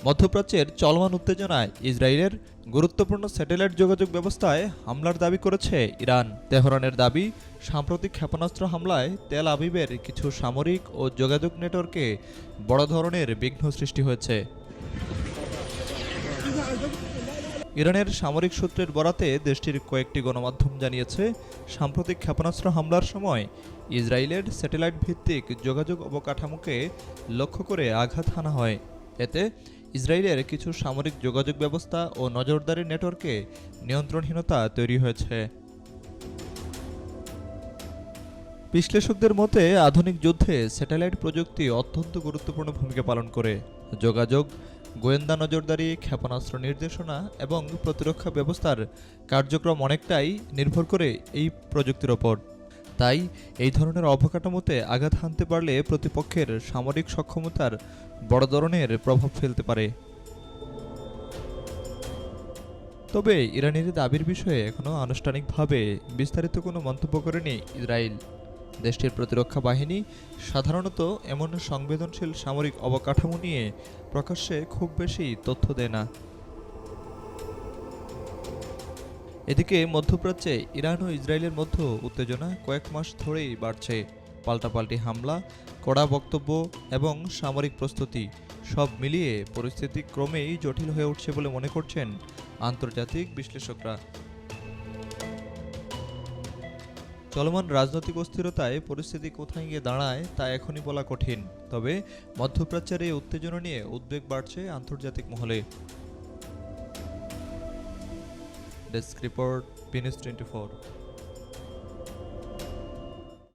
মধ্যপ্রাচ্যের চলমান উত্তেজনায় ইসরায়েলের গুরুত্বপূর্ণ স্যাটেলাইট যোগাযোগ ব্যবস্থায় হামলার দাবি করেছে ইরান। তেহরানের দাবি, সাম্প্রতিক ক্ষেপণাস্ত্র হামলায় তেল আবিবের কিছু সামরিক ও যোগাযোগ নেটওয়ার্কে বড় ধরনের বিঘ্ন সৃষ্টি হয়েছে। ইরানের সামরিক সূত্রের বরাতে দেশটির কয়েকটি গণমাধ্যম জানিয়েছে, সাম্প্রতিক ক্ষেপণাস্ত্র হামলার সময় ইসরায়েলের স্যাটেলাইট ভিত্তিক যোগাযোগ অবকাঠামোকে লক্ষ্য করে আঘাত হানা হয়। এতে ইসরায়েলের কিছু সামরিক যোগাযোগ ব্যবস্থা ও নজরদারি নেটওয়ার্কে নিয়ন্ত্রণহীনতা তৈরি হয়েছে। বিশ্লেষকদের মতে, আধুনিক যুদ্ধে স্যাটেলাইট প্রযুক্তি অত্যন্ত গুরুত্বপূর্ণ ভূমিকা পালন করে। যোগাযোগ, গোয়েন্দা নজরদারি, ক্ষেপণাস্ত্র নির্দেশনা এবং প্রতিরক্ষা ব্যবস্থার কার্যক্রম অনেকটাই নির্ভর করে এই প্রযুক্তির ওপর। তাই এই ধরনের অবকাঠামোতে আঘাত হানতে পারলে প্রতিপক্ষের সামরিক সক্ষমতার বড় ধরনের প্রভাব ফেলতে পারে। তবে ইরানের দাবির বিষয়ে এখনও আনুষ্ঠানিকভাবে বিস্তারিত কোনো মন্তব্য করেনি ইসরায়েল। দেশটির প্রতিরক্ষা বাহিনী সাধারণত এমন সংবেদনশীল সামরিক অবকাঠামো নিয়ে প্রকাশ্যে খুব বেশি তথ্য দেয় না। এদিকে মধ্যপ্রাচ্যে ইরান ও ইসরায়েলের মধ্যে উত্তেজনা কয়েক মাস ধরেই বাড়ছে। পাল্টাপাল্টি হামলা, কড়া বক্তব্য এবং সামরিক প্রস্তুতি সব মিলিয়ে পরিস্থিতি ক্রমেই জটিল হয়ে উঠছে বলে মনে করছেন আন্তর্জাতিক বিশ্লেষকরা। চলমান রাজনৈতিক অস্থিরতায় পরিস্থিতি কোথায় গিয়ে দাঁড়ায় তা এখনই বলা কঠিন। তবে মধ্যপ্রাচ্যের এই উত্তেজনা নিয়ে উদ্বেগ বাড়ছে আন্তর্জাতিক মহলে। Desk report, B News 24।